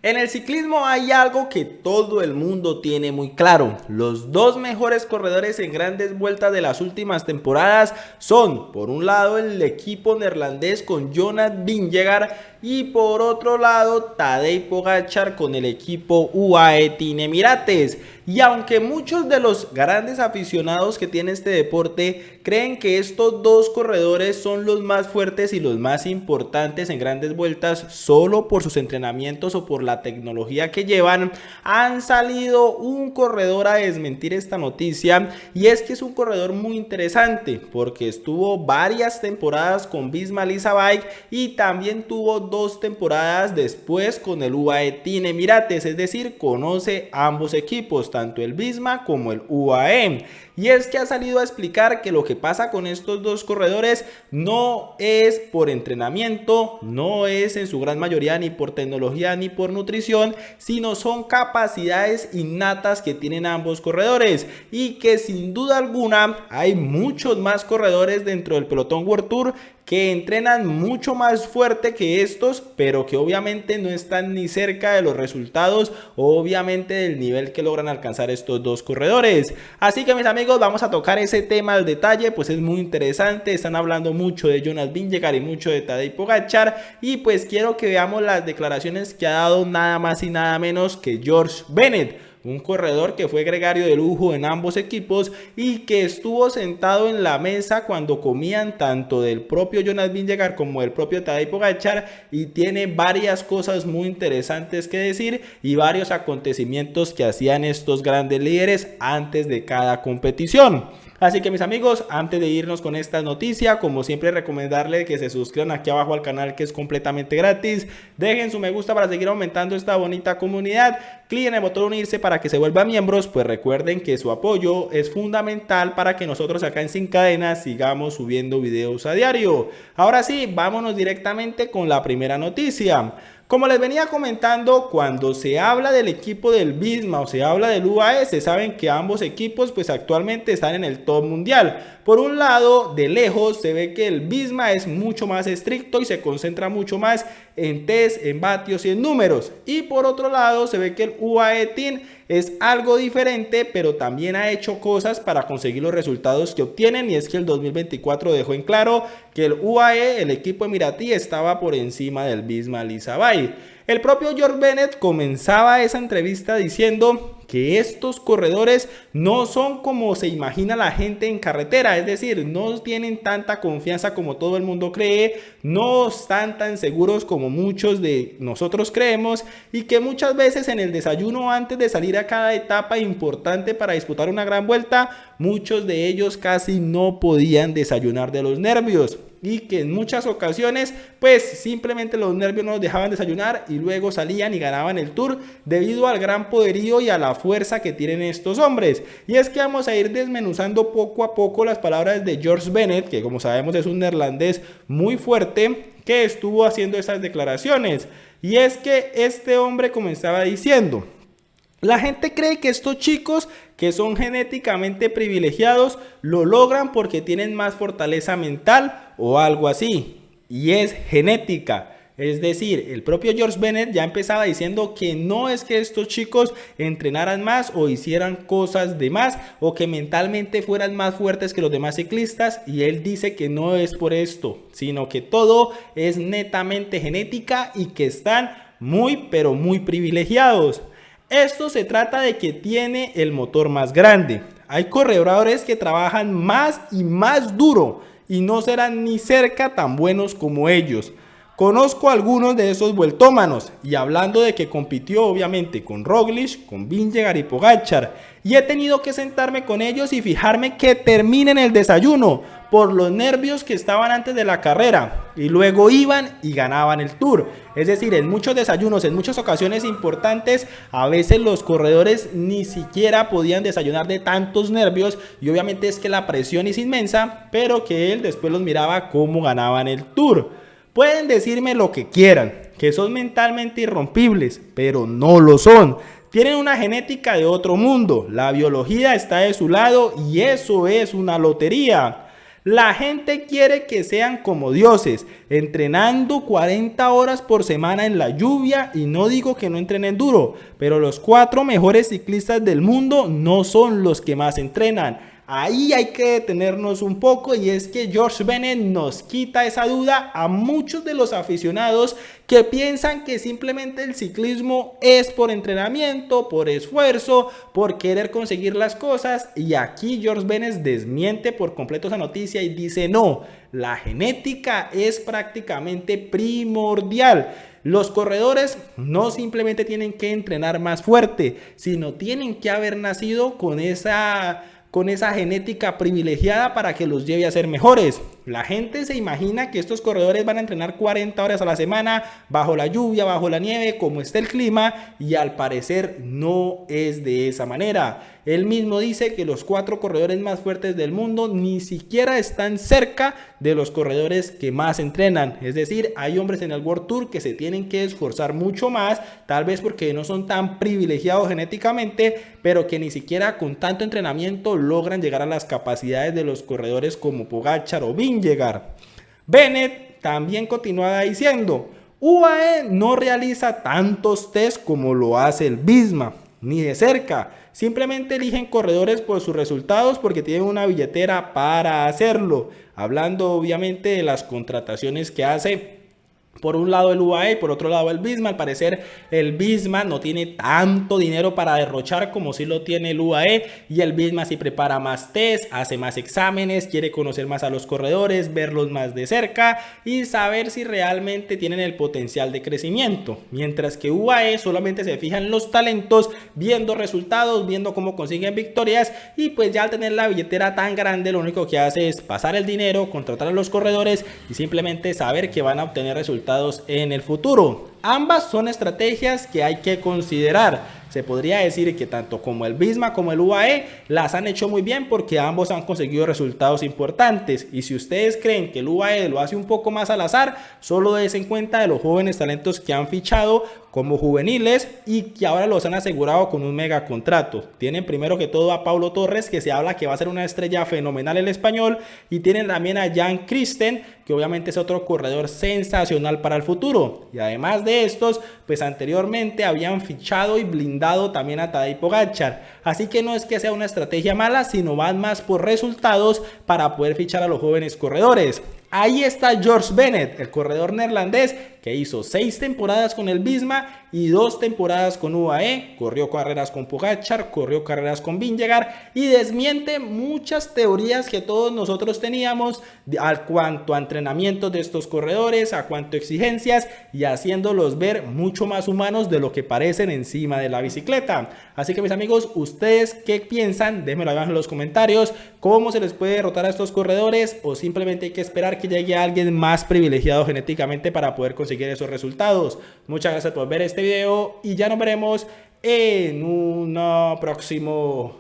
En el ciclismo hay algo que todo el mundo tiene muy claro. Los dos mejores corredores en grandes vueltas de las últimas temporadas son, por un lado, el equipo neerlandés con Jonas Vingegaard y por otro lado, Tadej Pogačar con el equipo UAE Team Emirates. Y aunque muchos de los grandes aficionados que tiene este deporte creen que estos dos corredores son los más fuertes y los más importantes en grandes vueltas solo por sus entrenamientos o por la tecnología que llevan, han salido un corredor a desmentir esta noticia, y es que es un corredor muy interesante porque estuvo varias temporadas con Visma Lease Bike y también tuvo 2 temporadas después con el UAE Team Emirates, es decir, conoce ambos equipos, tanto el Visma como el UAE. Y es que ha salido a explicar que lo que pasa con estos dos corredores no es por entrenamiento, no es en su gran mayoría ni por tecnología ni por nutrición, sino son capacidades innatas que tienen ambos corredores, y que sin duda alguna hay muchos más corredores dentro del pelotón World Tour que entrenan mucho más fuerte que estos, pero que obviamente no están ni cerca de los resultados, obviamente del nivel que logran alcanzar estos dos corredores. Así que mis amigos, vamos a tocar ese tema al detalle, pues es muy interesante. Están hablando mucho de Jonas Vingegaard y mucho de Tadej Pogačar, y pues quiero que veamos las declaraciones que ha dado nada más y nada menos que George Bennett, un corredor que fue gregario de lujo en ambos equipos y que estuvo sentado en la mesa cuando comían tanto del propio Jonas Vingegaard como del propio Tadej Pogačar, y tiene varias cosas muy interesantes que decir y varios acontecimientos que hacían estos grandes líderes antes de cada competición. Así que mis amigos, antes de irnos con esta noticia, como siempre, recomendarles que se suscriban aquí abajo al canal, que es completamente gratis. Dejen su me gusta para seguir aumentando esta bonita comunidad. Clic en el botón unirse para que se vuelvan miembros, pues recuerden que su apoyo es fundamental para que nosotros acá en Sin Cadenas sigamos subiendo videos a diario. Ahora sí, vámonos directamente con la primera noticia. Como les venía comentando, cuando se habla del equipo del Visma o se habla del UAE, se saben que ambos equipos pues actualmente están en el top mundial. Por un lado, de lejos se ve que el Visma es mucho más estricto y se concentra mucho más en test, en vatios y en números. Y por otro lado, se ve que el UAE Team es algo diferente, pero también ha hecho cosas para conseguir los resultados que obtienen, y es que el 2024 dejó en claro que el UAE, el equipo emiratí, estaba por encima del Visma Lease Bike. El propio George Bennett comenzaba esa entrevista diciendo que estos corredores no son como se imagina la gente en carretera, es decir, no tienen tanta confianza como todo el mundo cree, no están tan seguros como muchos de nosotros creemos, y que muchas veces en el desayuno antes de salir a cada etapa importante para disputar una gran vuelta, muchos de ellos casi no podían desayunar de los nervios, y que en muchas ocasiones pues simplemente los nervios no los dejaban desayunar y luego salían y ganaban el Tour debido al gran poderío y a la fuerza que tienen estos hombres. Y es que vamos a ir desmenuzando poco a poco las palabras de George Bennett, que como sabemos es un neerlandés muy fuerte que estuvo haciendo esas declaraciones. Y es que este hombre comenzaba diciendo: la gente cree que estos chicos que son genéticamente privilegiados lo logran porque tienen más fortaleza mental o algo así, y es genética. Es decir, el propio George Bennett ya empezaba diciendo que no es que estos chicos entrenaran más o hicieran cosas de más o que mentalmente fueran más fuertes que los demás ciclistas, y él dice que no es por esto, sino que todo es netamente genética y que están muy pero muy privilegiados. Esto se trata de que tiene el motor más grande. Hay corredores que trabajan más y más duro y no serán ni cerca tan buenos como ellos. Conozco a algunos de esos vueltómanos, y hablando de que compitió obviamente con Roglic, con Vingegaard y Pogačar, y he tenido que sentarme con ellos y fijarme que terminen el desayuno por los nervios que estaban antes de la carrera, y luego iban y ganaban el Tour. Es decir, en muchos desayunos, en muchas ocasiones importantes, a veces los corredores ni siquiera podían desayunar de tantos nervios, y obviamente es que la presión es inmensa, pero que él después los miraba cómo ganaban el Tour. Pueden decirme lo que quieran, que son mentalmente irrompibles, pero no lo son. Tienen una genética de otro mundo, la biología está de su lado y eso es una lotería. La gente quiere que sean como dioses, entrenando 40 horas por semana en la lluvia, y no digo que no entrenen duro, pero los 4 mejores ciclistas del mundo no son los que más entrenan. Ahí hay que detenernos un poco, y es que George Bennett nos quita esa duda a muchos de los aficionados que piensan que simplemente el ciclismo es por entrenamiento, por esfuerzo, por querer conseguir las cosas, y aquí George Bennett desmiente por completo esa noticia y dice no, la genética es prácticamente primordial. Los corredores no simplemente tienen que entrenar más fuerte, sino tienen que haber nacido con esa genética privilegiada para que los lleve a ser mejores. La gente se imagina que estos corredores van a entrenar 40 horas a la semana bajo la lluvia, bajo la nieve, como está el clima, y al parecer no es de esa manera. Él mismo dice que los 4 corredores más fuertes del mundo ni siquiera están cerca de los corredores que más entrenan. Es decir, hay hombres en el World Tour que se tienen que esforzar mucho más, tal vez porque no son tan privilegiados genéticamente, pero que ni siquiera con tanto entrenamiento logran llegar a las capacidades de los corredores como Pogačar o Vingegaard. Bennett también continúa diciendo: UAE no realiza tantos test como lo hace el Visma, ni de cerca. Simplemente eligen corredores por sus resultados porque tienen una billetera para hacerlo. Hablando obviamente de las contrataciones que hace, por un lado el UAE y por otro lado el Visma. Al parecer el Visma no tiene tanto dinero para derrochar como sí lo tiene el UAE, y el Visma sí prepara más test, hace más exámenes, quiere conocer más a los corredores, verlos más de cerca y saber si realmente tienen el potencial de crecimiento, mientras que UAE solamente se fija en los talentos, viendo resultados, viendo cómo consiguen victorias, y pues ya al tener la billetera tan grande lo único que hace es pasar el dinero, contratar a los corredores y simplemente saber que van a obtener resultados en el futuro. Ambas son estrategias que hay que considerar. Se podría decir que tanto como el Visma como el UAE las han hecho muy bien porque ambos han conseguido resultados importantes. Y si ustedes creen que el UAE lo hace un poco más al azar, solo des en cuenta de los jóvenes talentos que han fichado como juveniles y que ahora los han asegurado con un mega contrato. Tienen primero que todo a Paulo Torres, que se habla que va a ser una estrella fenomenal el español, y tienen también a Jan Christen, que obviamente es otro corredor sensacional para el futuro. Y además de estos, pues anteriormente habían fichado y blindado también a Tadej Pogačar. Así que no es que sea una estrategia mala, sino van más por resultados para poder fichar a los jóvenes corredores. Ahí está George Bennett, el corredor neerlandés que hizo 6 temporadas con el Visma y 2 temporadas con UAE, corrió carreras con Pogačar, corrió carreras con Vingegaard, y desmiente muchas teorías que todos nosotros teníamos a cuanto a entrenamiento de estos corredores, a cuanto a exigencias, y haciéndolos ver mucho más humanos de lo que parecen encima de la bicicleta. Así que mis amigos, ¿ustedes qué piensan? Déjenmelo abajo en los comentarios. ¿Cómo se les puede derrotar a estos corredores? ¿O simplemente hay que esperar que llegue alguien más privilegiado genéticamente para poder conseguir esos resultados? Muchas gracias por ver este video y ya nos veremos en un próximo